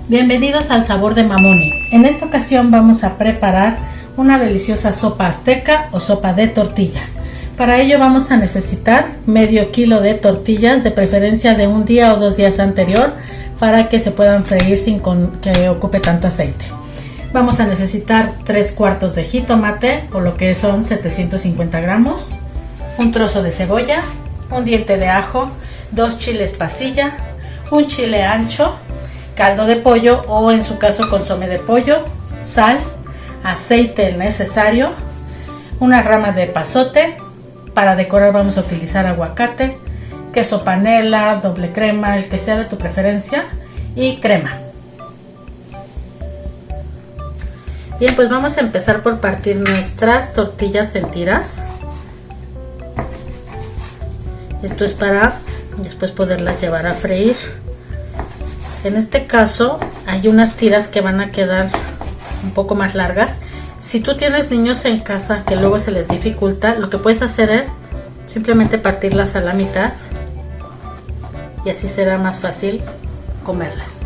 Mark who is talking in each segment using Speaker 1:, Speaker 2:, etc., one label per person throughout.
Speaker 1: Bienvenidos al Sabor de Mamoni. En esta ocasión vamos a preparar una deliciosa sopa azteca o sopa de tortilla. Para ello vamos a necesitar medio kilo de tortillas, de preferencia de un día o 2 días anterior, para que se puedan freír sin que ocupe tanto aceite. Vamos a necesitar 3/4 de jitomate, o lo que son 750 gramos, un trozo de cebolla, un diente de ajo, 2 chiles pasilla, un chile ancho, caldo de pollo o en su caso consomé de pollo, sal, aceite necesario, una rama de epazote. Para decorar vamos a utilizar aguacate, queso panela, doble crema, el que sea de tu preferencia, y crema. Bien, pues vamos a empezar por partir nuestras tortillas en tiras. Esto es para después poderlas llevar a freír. En este caso hay unas tiras que van a quedar un poco más largas. Si tú tienes niños en casa que luego se les dificulta, lo que puedes hacer es simplemente partirlas a la mitad y así será más fácil comerlas.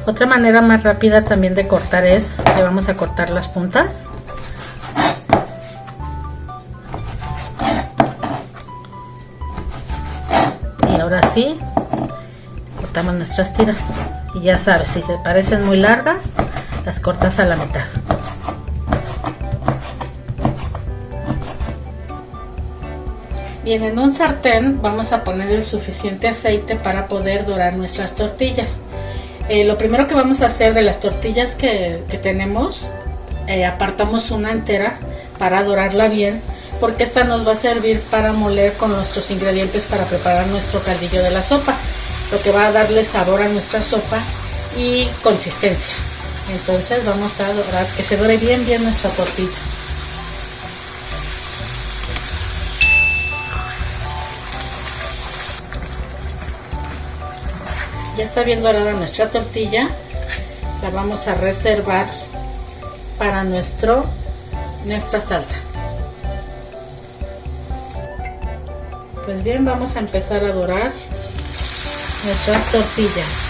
Speaker 1: Otra manera más rápida también de cortar es que vamos a cortar las puntas. Y ahora sí, cortamos nuestras tiras. Y ya sabes, si se parecen muy largas, las cortas a la mitad. Bien, en un sartén vamos a poner el suficiente aceite para poder dorar nuestras tortillas. Lo primero que vamos a hacer de las tortillas que tenemos, apartamos una entera para dorarla bien, porque esta nos va a servir para moler con nuestros ingredientes para preparar nuestro caldillo de la sopa, lo que va a darle sabor a nuestra sopa y consistencia. Entonces vamos a dorar, que se dore bien nuestra tortilla. Ya está bien dorada nuestra tortilla, la vamos a reservar para nuestra salsa. Pues bien, vamos a empezar a dorar nuestras tortillas.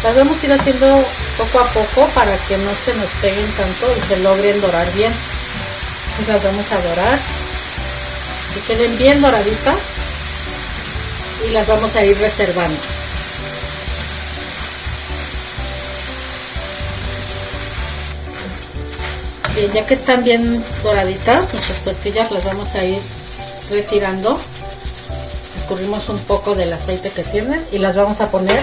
Speaker 1: Las vamos a ir haciendo poco a poco para que no se nos peguen tanto y se logren dorar bien. Entonces las vamos a dorar, que queden bien doraditas, y las vamos a ir reservando. Bien, ya que están bien doraditas nuestras tortillas, las vamos a ir retirando. Escurrimos un poco del aceite que tienen y las vamos a poner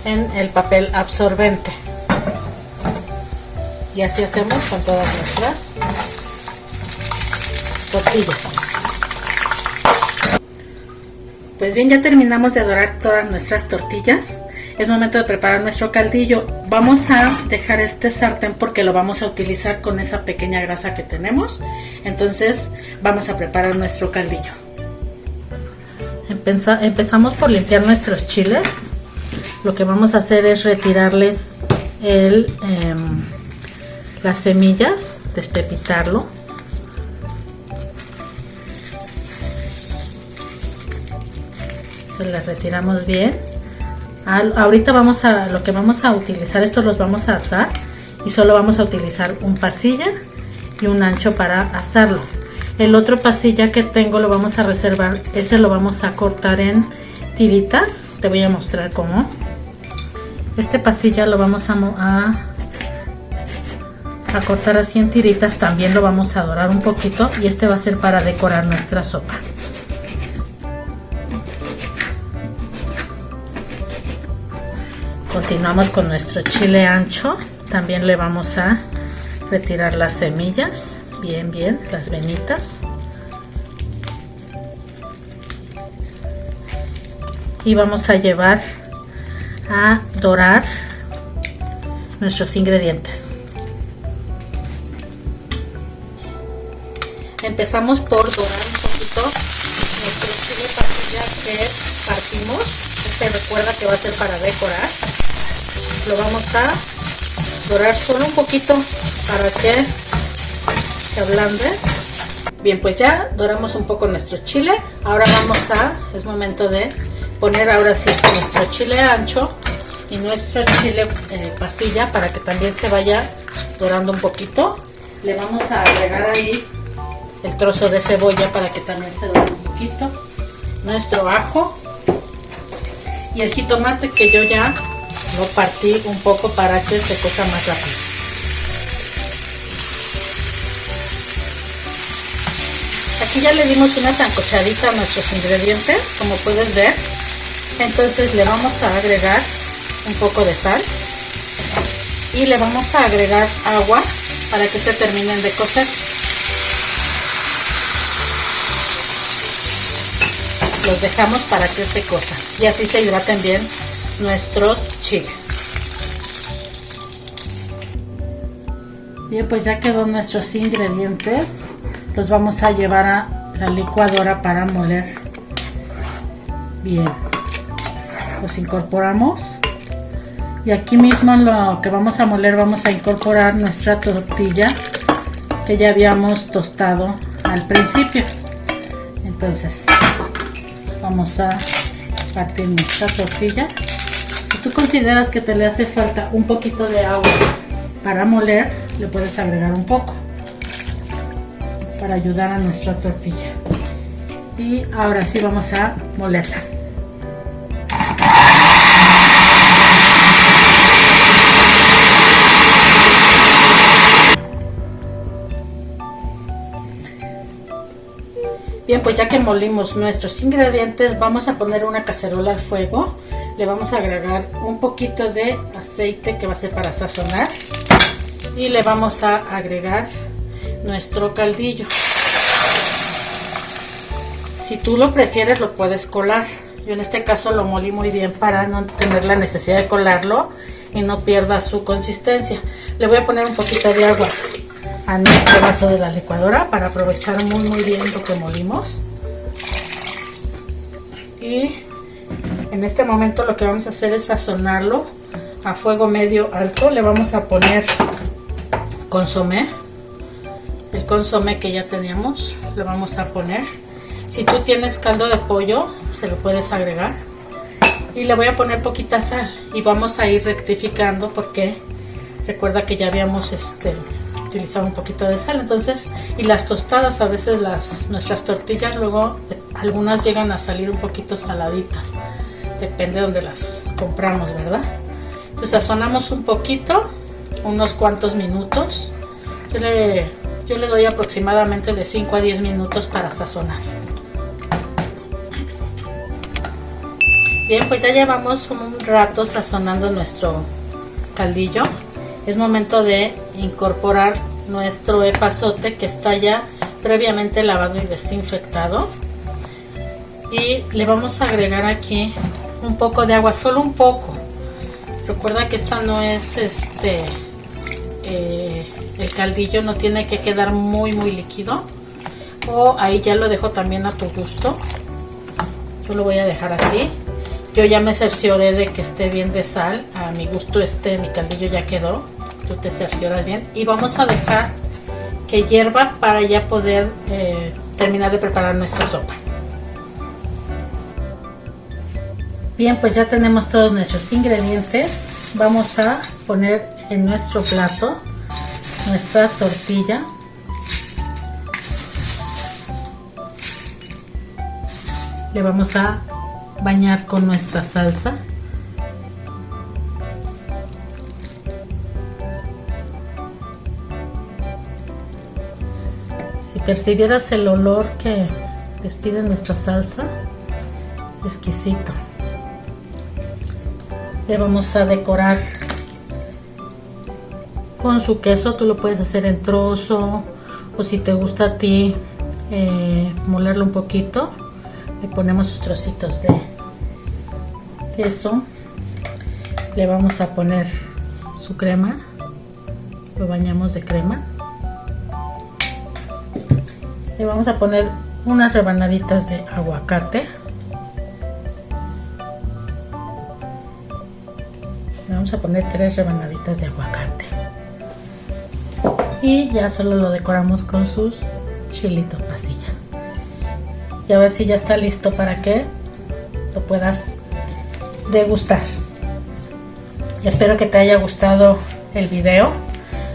Speaker 1: en el papel absorbente. Y así hacemos con todas nuestras tortillas. Pues bien, ya terminamos de dorar todas nuestras tortillas. Es momento de preparar nuestro caldillo. Vamos a dejar este sartén porque lo vamos a utilizar con esa pequeña grasa que tenemos. Entonces vamos a preparar nuestro caldillo. Empezamos por limpiar nuestros chiles. Lo que vamos a hacer es retirarles las semillas, despepitarlo. Las retiramos bien. Ahorita lo que vamos a utilizar, estos los vamos a asar y solo vamos a utilizar un pasilla y un ancho para asarlo. El otro pasilla que tengo lo vamos a reservar, ese lo vamos a cortar en tiritas. Te voy a mostrar cómo. Este pasilla lo vamos a cortar así en tiritas, también lo vamos a dorar un poquito y este va a ser para decorar nuestra sopa. Continuamos con nuestro chile ancho, también le vamos a retirar las semillas. Bien, las venitas. Y vamos a llevar a dorar nuestros ingredientes. Empezamos por dorar un poquito el chile pasilla que partimos. Recuerda que va a ser para decorar. Lo vamos a dorar solo un poquito para que se ablande. Bien, pues ya doramos un poco nuestro chile. Ahora es momento de poner ahora sí nuestro chile ancho y nuestro chile pasilla para que también se vaya dorando un poquito. Le vamos a agregar ahí el trozo de cebolla para que también se dore un poquito. Nuestro ajo y el jitomate que yo ya lo partí un poco para que se cosa más rápido. Aquí ya le dimos una sancochadita a nuestros ingredientes, como puedes ver. Entonces le vamos a agregar un poco de sal y le vamos a agregar agua para que se terminen de cocer. Los dejamos para que se cosan y así se hidraten bien nuestros chiles. Bien, pues ya quedó nuestros ingredientes. Los vamos a llevar a la licuadora para moler. Bien, los incorporamos y aquí mismo en lo que vamos a moler vamos a incorporar nuestra tortilla que ya habíamos tostado al principio. Entonces vamos a partir nuestra tortilla. Si tú consideras que te le hace falta un poquito de agua para moler, le puedes agregar un poco para ayudar a nuestra tortilla. Y ahora sí vamos a molerla. Bien, pues ya que molimos nuestros ingredientes, vamos a poner una cacerola al fuego. Le vamos a agregar un poquito de aceite que va a ser para sazonar y le vamos a agregar nuestro caldillo. Si tú lo prefieres lo puedes colar. Yo en este caso lo molí muy bien para no tener la necesidad de colarlo y no pierda su consistencia. Le voy a poner un poquito de agua a nuestro vaso de la licuadora para aprovechar muy bien lo que molimos. Y en este momento lo que vamos a hacer es sazonarlo a fuego medio alto. Le vamos a poner consomé. El consomé que ya teníamos lo vamos a poner. Si tú tienes caldo de pollo se lo puedes agregar y le voy a poner poquita sal y vamos a ir rectificando porque recuerda que ya habíamos utilizado un poquito de sal. Entonces, y las tostadas a veces nuestras tortillas luego algunas llegan a salir un poquito saladitas, depende de donde las compramos, ¿verdad? Entonces sazonamos un poquito, unos cuantos minutos. Yo le doy aproximadamente de 5 a 10 minutos para sazonar. Bien, pues ya llevamos un rato sazonando nuestro caldillo. Es momento de incorporar nuestro epazote que está ya previamente lavado y desinfectado. Y le vamos a agregar aquí un poco de agua, solo un poco. Recuerda que esta no es el caldillo no tiene que quedar muy líquido, o ahí ya lo dejo también a tu gusto. Yo lo voy a dejar así. Yo ya me cercioré de que esté bien de sal. A mi gusto mi caldillo ya quedó. Tú te cercioras bien y vamos a dejar que hierva para ya poder terminar de preparar nuestra sopa. Bien, pues ya tenemos todos nuestros ingredientes. Vamos a poner en nuestro plato nuestra tortilla. Le vamos a bañar con nuestra salsa. Si percibieras el olor que despide nuestra salsa, es exquisito. Le vamos a decorar con su queso. Tú lo puedes hacer en trozo, o si te gusta a ti molerlo un poquito, le ponemos sus trocitos de queso. Le vamos a poner su crema, lo bañamos de crema. Le vamos a poner unas rebanaditas de aguacate. Vamos a poner 3 rebanaditas de aguacate y ya solo lo decoramos con sus chilito pasilla. Y a ver si ya está listo para que lo puedas degustar. Y espero que te haya gustado el video.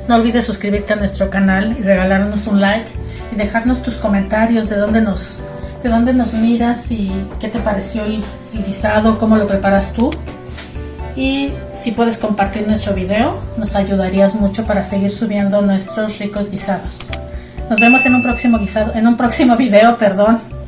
Speaker 1: No olvides suscribirte a nuestro canal y regalarnos un like y dejarnos tus comentarios de dónde nos miras y qué te pareció el guisado, cómo lo preparas tú. Y si puedes compartir nuestro video, nos ayudarías mucho para seguir subiendo nuestros ricos guisados. Nos vemos en un próximo video, perdón.